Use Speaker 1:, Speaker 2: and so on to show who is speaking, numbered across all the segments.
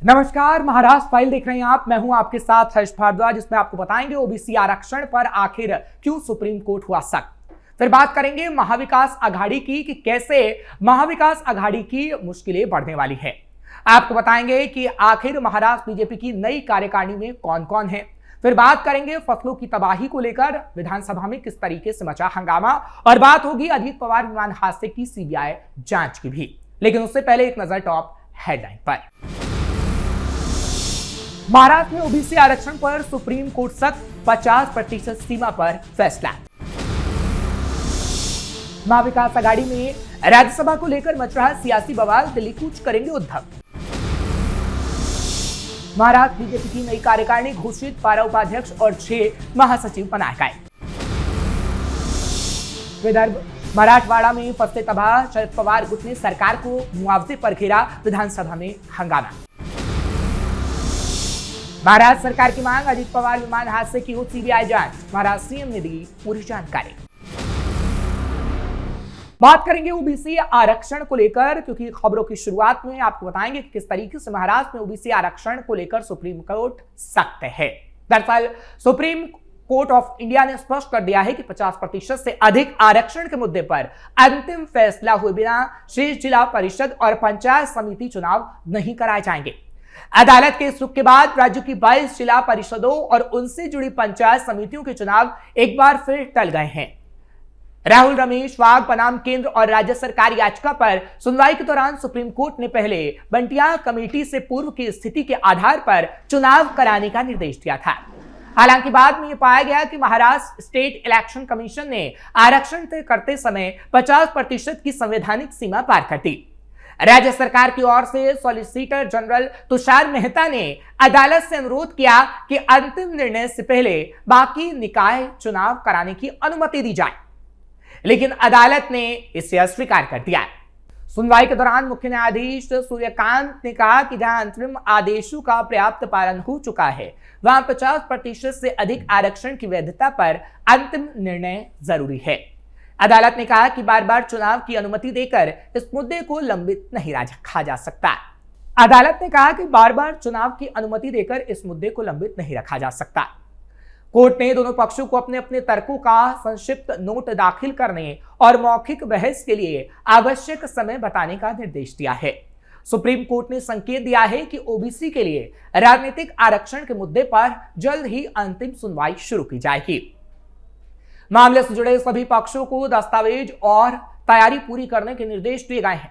Speaker 1: नमस्कार, महाराष्ट्र फाइल देख रहे हैं आप। मैं हूं आपके साथ हर्ष भारद्वाज, जिसमें आपको बताएंगे ओबीसी आरक्षण पर आखिर क्यों सुप्रीम कोर्ट हुआ सख्त। फिर बात करेंगे महाविकास आघाड़ी की कि कैसे महाविकास आघाड़ी की मुश्किलें बढ़ने वाली है। आपको बताएंगे कि आखिर महाराष्ट्र बीजेपी की नई कार्यकारिणी में कौन कौन है। फिर बात करेंगे फसलों की तबाही को लेकर विधानसभा में किस तरीके से मचा हंगामा, और बात होगी अजीत पवार विमान हादसे की सीबीआई जांच की भी। लेकिन उससे पहले एक नजर टॉप हेडलाइन पर। महाराष्ट्र में ओबीसी आरक्षण पर सुप्रीम कोर्ट सख्त, 50% सीमा पर फैसला। महाविकास आघाड़ी में राज्यसभा को लेकर मच रहा सियासी बवाल, दिल्ली कूच करेंगे उद्धव। महाराष्ट्र बीजेपी की नई कार्यकारिणी घोषित, 12 उपाध्यक्ष और 6 महासचिव बनाए गए। विदर्भ मराठवाड़ा में फसले तबाह, शरद पवार गुट ने सरकार को मुआवजे पर घेरा, विधानसभा में हंगामा। महाराष्ट्र सरकार की मांग, अजीत पवार विमान हादसे की हो सीबीआई जांच, महाराष्ट्र सीएम ने दी पूरी जानकारी। बात करेंगे ओबीसी आरक्षण को लेकर, क्योंकि खबरों की शुरुआत में आपको बताएंगे कि किस तरीके से महाराष्ट्र में ओबीसी आरक्षण को लेकर सुप्रीम कोर्ट सख्त है। दरअसल सुप्रीम कोर्ट ऑफ इंडिया ने स्पष्ट कर दिया है कि 50% से अधिक आरक्षण के मुद्दे पर अंतिम फैसला हुए बिना शेष जिला परिषद और पंचायत समिति चुनाव नहीं कराए जाएंगे। अदालत के इस रुख के बाद राज्य की 22 जिला परिषदों और उनसे जुड़ी पंचायत समितियों के चुनाव एक बार फिर टल गए हैं। राहुल रमेश वाघ बनाम केंद्र और राज्य सरकार याचिका पर सुनवाई के दौरान सुप्रीम कोर्ट ने पहले बंटिया कमेटी से पूर्व की स्थिति के आधार पर चुनाव कराने का निर्देश दिया था। हालांकि बाद में यह पाया गया कि महाराष्ट्र स्टेट इलेक्शन कमीशन ने आरक्षण तय करते समय 50% की संवैधानिक सीमा पार कर दी। राज्य सरकार की ओर से सॉलिसिटर जनरल तुषार मेहता ने अदालत से अनुरोध किया कि अंतिम निर्णय से पहले बाकी निकाय चुनाव कराने की अनुमति दी जाए, लेकिन अदालत ने इसे अस्वीकार कर दिया। सुनवाई के दौरान मुख्य न्यायाधीश सूर्यकांत ने कहा कि जहां अंतरिम आदेशों का पर्याप्त पालन हो चुका है, वहां 50% से अधिक आरक्षण की वैधता पर अंतिम निर्णय जरूरी है। अदालत ने कहा कि बार बार चुनाव की अनुमति देकर इस मुद्दे को लंबित नहीं रखा जा सकता। अदालत ने कहा कि बार बार चुनाव की अनुमति देकर इस मुद्दे को लंबित नहीं रखा जा सकता। कोर्ट ने दोनों पक्षों को अपने अपने तर्कों का संक्षिप्त नोट दाखिल करने और मौखिक बहस के लिए आवश्यक समय बताने का निर्देश दिया है। सुप्रीम कोर्ट ने संकेत दिया है कि ओबीसी के लिए राजनीतिक आरक्षण के मुद्दे पर जल्द ही अंतिम सुनवाई शुरू की जाएगी। मामले से जुड़े सभी पक्षों को दस्तावेज और तैयारी पूरी करने के निर्देश दिए गए हैं।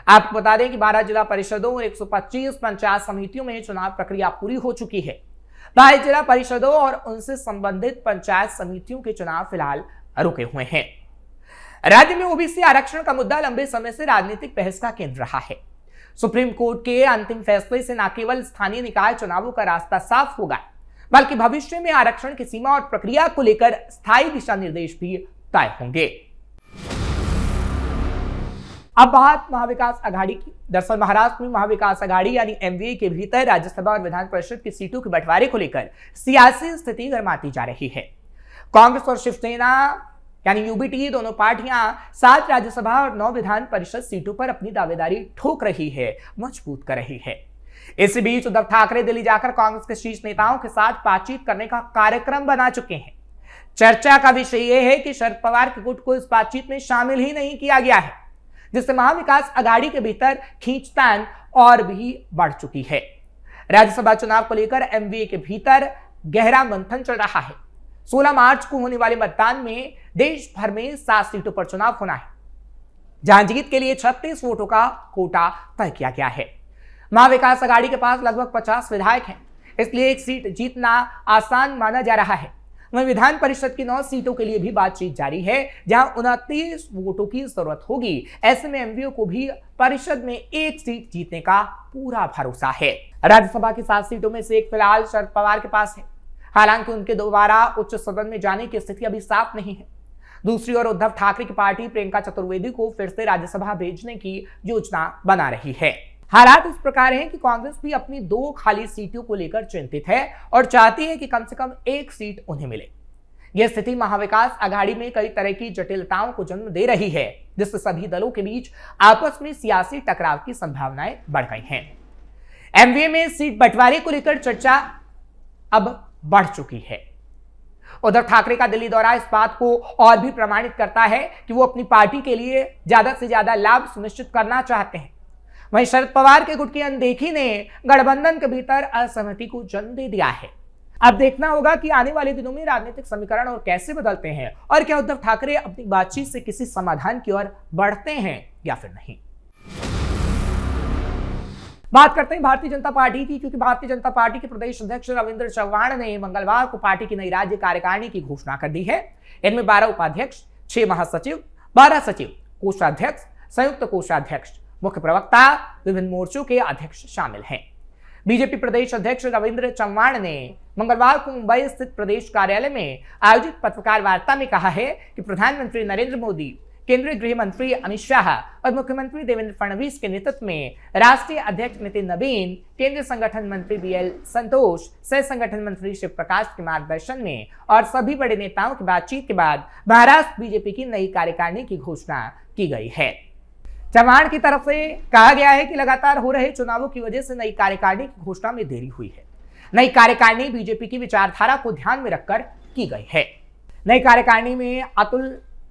Speaker 1: आपको बता दें कि 12 जिला परिषदों और 125 पंचायत समितियों में चुनाव प्रक्रिया पूरी हो चुकी है। 22 जिला परिषदों और उनसे संबंधित पंचायत समितियों के चुनाव फिलहाल रुके हुए हैं। राज्य में ओबीसी आरक्षण का मुद्दा लंबे समय से राजनीतिक बहस का केंद्र रहा है। सुप्रीम कोर्ट के अंतिम फैसले से न केवल स्थानीय निकाय चुनावों का रास्ता साफ होगा, बल्कि भविष्य में आरक्षण की सीमा और प्रक्रिया को लेकर स्थायी दिशा निर्देश भी तय होंगे। अब बात महाविकास आघाड़ी की। दरअसल महाराष्ट्र में महाविकास आघाड़ी यानी एमवीए के भीतर राज्यसभा और विधान परिषद की सीटों के बंटवारे को लेकर सियासी स्थिति गर्माती जा रही है। कांग्रेस और शिवसेना यानी यूबीटी दोनों पार्टियां 7 राज्यसभा और 9 विधान परिषद सीटों पर अपनी दावेदारी ठोक रही है, मजबूत कर रही है। इसी बीच उद्धव ठाकरे दिल्ली जाकर कांग्रेस के शीर्ष नेताओं के साथ बातचीत करने का कार्यक्रम बना चुके हैं। चर्चा का विषय यह है कि शरद पवार के गुट को इस बातचीत में शामिल ही नहीं किया गया है, जिससे महाविकास आघाड़ी के भीतर खींचतान और भी बढ़ चुकी है। राज्यसभा चुनाव को लेकर एमवीए के भीतर गहरा मंथन चल रहा है। 16 मार्च को होने वाले मतदान में देश भर में 7 सीटों पर चुनाव होना है, जहां जीत के लिए 36 वोटों का कोटा तय किया गया है। महाविकास आघाड़ी के पास लगभग 50 विधायक हैं, इसलिए एक सीट जीतना आसान माना जा रहा है। वहीं विधान परिषद की 9 सीटों के लिए भी बातचीत जारी है, जहां 29 वोटों की जरूरत होगी। ऐसे में एमवीए को भी परिषद में एक सीट जीतने का पूरा भरोसा है। राज्यसभा की 7 सीटों में से एक फिलहाल शरद पवार के पास है। हालांकि उनके दोबारा उच्च सदन में जाने की स्थिति अभी साफ नहीं है। दूसरी ओर उद्धव ठाकरे की पार्टी प्रियंका चतुर्वेदी को फिर से राज्यसभा भेजने की योजना बना रही है। हालात इस प्रकार हैं कि कांग्रेस भी अपनी 2 खाली सीटों को लेकर चिंतित है और चाहती है कि कम से कम एक सीट उन्हें मिले। यह स्थिति महाविकास आघाड़ी में कई तरह की जटिलताओं को जन्म दे रही है, जिससे सभी दलों के बीच आपस में सियासी टकराव की संभावनाएं बढ़ गई हैं। एमवीए में सीट बंटवारे को लेकर चर्चा अब बढ़ चुकी है। उद्धव ठाकरे का दिल्ली दौरा इस बात को और भी प्रमाणित करता है कि वो अपनी पार्टी के लिए ज्यादा से ज्यादा लाभ सुनिश्चित करना चाहते हैं। वहीं शरद पवार के गुट की अनदेखी ने गठबंधन के भीतर असहमति को जन्म दे दिया है। अब देखना होगा कि आने वाले दिनों में राजनीतिक समीकरण और कैसे बदलते हैं और क्या उद्धव ठाकरे अपनी बातचीत से किसी समाधान की ओर बढ़ते हैं या फिर नहीं। बात करते हैं भारतीय जनता पार्टी की, क्योंकि भारतीय जनता पार्टी के प्रदेश अध्यक्ष रविंद्र चव्हाण ने मंगलवार को पार्टी की नई राज्य कार्यकारिणी की घोषणा कर दी है। इनमें 12 उपाध्यक्ष, 6 महासचिव, 12 सचिव, कोषाध्यक्ष, संयुक्त कोषाध्यक्ष, मुख्य प्रवक्ता, विभिन्न मोर्चों के अध्यक्ष शामिल हैं। बीजेपी प्रदेश अध्यक्ष रविंद्र चव्हाण ने मंगलवार को मुंबई स्थित प्रदेश कार्यालय में आयोजित पत्रकार वार्ता में कहा है कि प्रधानमंत्री नरेंद्र मोदी, केंद्रीय गृह मंत्री अमित शाह और मुख्यमंत्री देवेंद्र फडणवीस के नेतृत्व में राष्ट्रीय अध्यक्ष नितिन नवीन, केंद्रीय संगठन मंत्री बीएल संतोष, सह संगठन मंत्री शिव प्रकाश के मार्गदर्शन में और सभी बड़े नेताओं की बातचीत के बाद महाराष्ट्र बीजेपी की नई कार्यकारिणी की घोषणा की गई है। चव्हाण की तरफ से कहा गया है कि लगातार हो रहे चुनावों की वजह से नई कार्यकारिणी की घोषणा में देरी हुई है। नई कार्यकारिणी बीजेपी की विचारधारा को ध्यान में रखकर की गई है। नई कार्यकारिणी में अतुल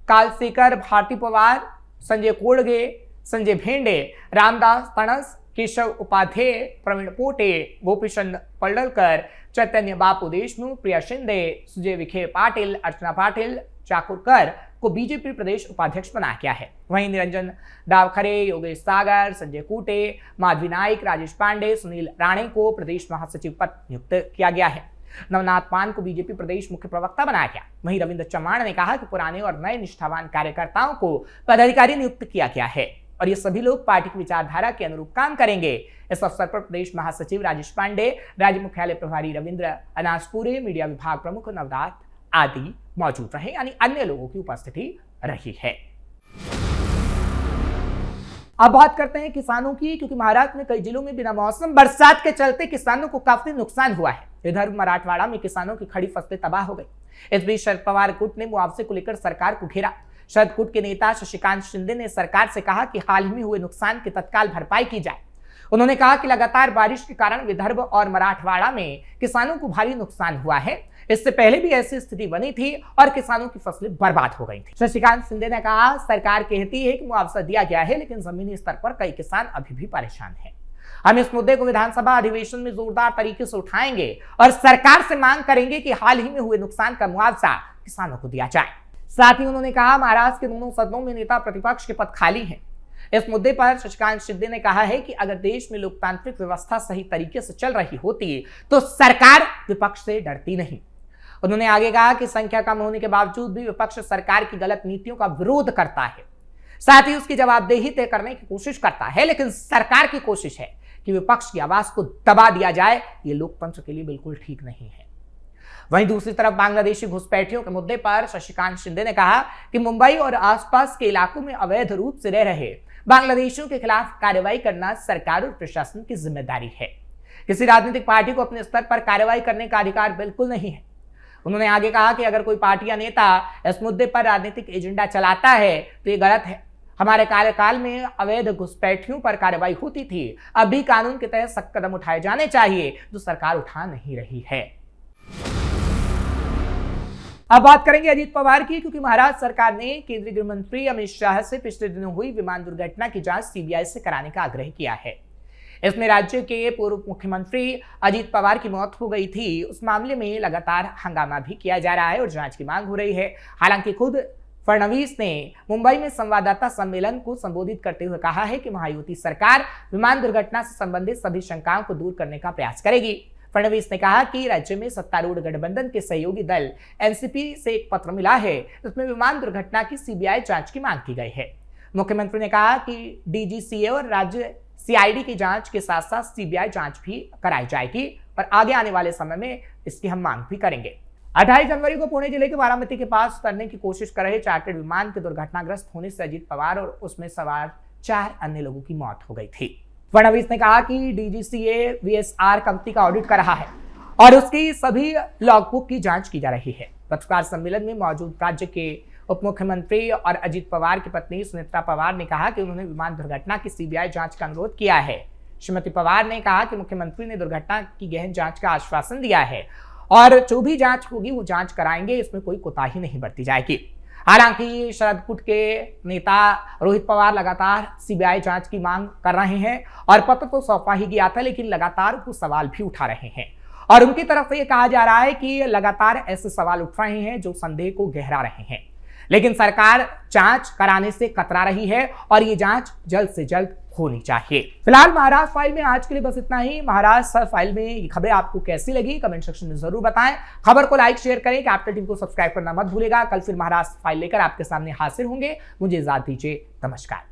Speaker 1: कालसेकर, भारती पवार, संजय कोड़गे, संजय भेंडे, रामदास तणस, केशव उपाध्याय, प्रवीण पोटे, गोपीचंद पडळकर, चैतन्य बापू देशमुख, प्रिया शिंदे, सुजय विखे पाटिल, अर्चना पाटिल चाकुरकर को बीजेपी प्रदेश उपाध्यक्ष बनाया गया है। वहीं निरंजन डावखरे, योगेश सागर, संजय कूटे, माधवी नाइक, राजेश पांडे, सुनील राणे को प्रदेश महासचिव पद नियुक्त किया गया है। नवनाथ मान को बीजेपी प्रदेश मुख्य प्रवक्ता बनाया गया। वहीं रविंद्र चव्हाण ने कहा कि पुराने और नए निष्ठावान कार्यकर्ताओं को पदाधिकारी नियुक्त किया गया है और ये सभी लोग पार्टी की विचारधारा के अनुरूप काम करेंगे। इस अवसर पर प्रदेश महासचिव राजेश पांडे, राज्य मुख्यालय प्रभारी रविंद्र अनासपुरे, मीडिया विभाग प्रमुख नवनाथ आदि मौजूद रहे, यानी अन्य लोगों की उपस्थिति रही है। अब बात करते हैं किसानों की, क्योंकि महाराष्ट्र में कई जिलों में बिना मौसम बरसात के चलते किसानों को काफी नुकसान हुआ है। इधर मराठवाड़ा में किसानों की खड़ी फसलें तबाह हो गई। इस बीच शरद पवार गुट ने मुआवजे को लेकर सरकार को घेरा। शरद गुट के नेता शशिकांत शिंदे ने सरकार से कहा कि हाल ही में हुए नुकसान की तत्काल भरपाई की जाए। उन्होंने कहा कि लगातार बारिश के कारण विदर्भ और मराठवाड़ा में किसानों को भारी नुकसान हुआ है। इससे पहले भी ऐसी स्थिति बनी थी और किसानों की फसलें बर्बाद हो गई थी। शशिकांत शिंदे ने कहा, सरकार कहती है कि मुआवजा दिया गया है, लेकिन जमीनी स्तर पर कई किसान अभी भी परेशान हैं। हम इस मुद्दे को विधानसभा अधिवेशन में जोरदार तरीके से उठाएंगे और सरकार से मांग करेंगे कि हाल ही में हुए नुकसान का मुआवजा किसानों को दिया जाए। साथ ही उन्होंने कहा, महाराष्ट्र के दोनों सदनों में नेता प्रतिपक्ष के पद खाली हैं। इस मुद्दे पर शशिकांत शिंदे ने कहा है कि अगर देश में लोकतांत्रिक व्यवस्था सही तरीके से चल रही होती तो सरकार विपक्ष से डरती नहीं। उन्होंने आगे कहा कि संख्या कम होने के बावजूद भी विपक्ष सरकार की गलत नीतियों का विरोध करता है, साथ ही उसकी जवाबदेही तय करने की कोशिश करता है, लेकिन सरकार की कोशिश है कि विपक्ष की आवाज को दबा दिया जाए। ये लोकतंत्र के लिए बिल्कुल ठीक नहीं है। वहीं दूसरी तरफ बांग्लादेशी घुसपैठियों के मुद्दे पर शशिकांत शिंदे ने कहा कि मुंबई और आसपास के इलाकों में अवैध रूप से रह रहे बांग्लादेशियों के खिलाफ कार्रवाई करना सरकार और प्रशासन की जिम्मेदारी है। किसी राजनीतिक पार्टी को अपने स्तर पर कार्रवाई करने का अधिकार बिल्कुल नहीं है। उन्होंने आगे कहा कि अगर कोई पार्टी या नेता इस मुद्दे पर राजनीतिक एजेंडा चलाता है तो ये गलत है। हमारे कार्यकाल में अवैध घुसपैठियों पर कार्रवाई होती थी। अब भी कानून के तहत सख्त कदम उठाए जाने चाहिए, जो सरकार उठा नहीं रही है। अब बात करेंगे अजीत पवार की, क्योंकि महाराष्ट्र सरकार ने केंद्रीय गृह मंत्री अमित शाह से पिछले दिनों हुई विमान दुर्घटना की जांच सीबीआई से कराने का आग्रह किया है। इसमें राज्य के पूर्व मुख्यमंत्री अजीत पवार की मौत हो गई थी। उस मामले में लगातार हंगामा भी किया जा रहा है और जांच की मांग हो रही है। हालांकि खुद फडणवीस ने मुंबई में संवाददाता सम्मेलन को संबोधित करते हुए कहा है कि महायुति सरकार विमान दुर्घटना से संबंधित सभी शंकाओं को दूर करने का प्रयास करेगी। फडणवीस ने कहा कि राज्य में सत्तारूढ़ गठबंधन के सहयोगी दल एनसीपी से एक पत्र मिला है, जिसमें विमान दुर्घटना की सीबीआई जांच की मांग की गई है। मुख्यमंत्री ने कहा कि डीजीसीए और राज्य सीआईडी की जांच के साथ साथ सीबीआई जांच भी कराई जाएगी और आगे आने वाले समय में इसकी हम मांग भी करेंगे। 28 जनवरी को पुणे जिले के बारामती के पास उतरने की कोशिश कर रहे चार्टर्ड विमान के दुर्घटनाग्रस्त होने से अजीत पवार और उसमें सवार 4 अन्य लोगों की मौत हो गई थी। फडणवीस ने कहा कि डीजीसीए वीएसआर कंपनी का ऑडिट कर रहा है और उसकी सभी लॉगबुक की जांच की जा रही है। पत्रकार सम्मेलन में मौजूद राज्य के उप मुख्यमंत्री और अजीत पवार की पत्नी सुनेत्रा पवार ने कहा कि उन्होंने विमान दुर्घटना की सीबीआई जांच का अनुरोध किया है। श्रीमती पवार ने कहा कि मुख्यमंत्री ने दुर्घटना की गहन जांच का आश्वासन दिया है और जो भी जांच होगी वो जांच कराएंगे, इसमें कोई कोताही नहीं बरती जाएगी। हालांकि शरद गुट के नेता रोहित पवार लगातार सीबीआई जांच की मांग कर रहे हैं और पत्र तो सौंपा ही गया था, लेकिन लगातार वो सवाल भी उठा रहे हैं और उनकी तरफ से ये कहा जा रहा है कि लगातार ऐसे सवाल उठ रहे हैं जो संदेह को गहरा रहे हैं, लेकिन सरकार जांच कराने से कतरा रही है और ये जांच जल्द से जल्द होनी चाहिए। फिलहाल महाराष्ट्र फाइल में आज के लिए बस इतना ही। महाराष्ट्र फाइल में ये खबरें आपको कैसी लगी कमेंट सेक्शन में जरूर बताएं। खबर को लाइक शेयर करें, कैपिटल टीवी को सब्सक्राइब करना मत भूलेगा। कल फिर महाराष्ट्र फाइल लेकर आपके सामने हाजिर होंगे। मुझे इजाजत दीजिए, नमस्कार।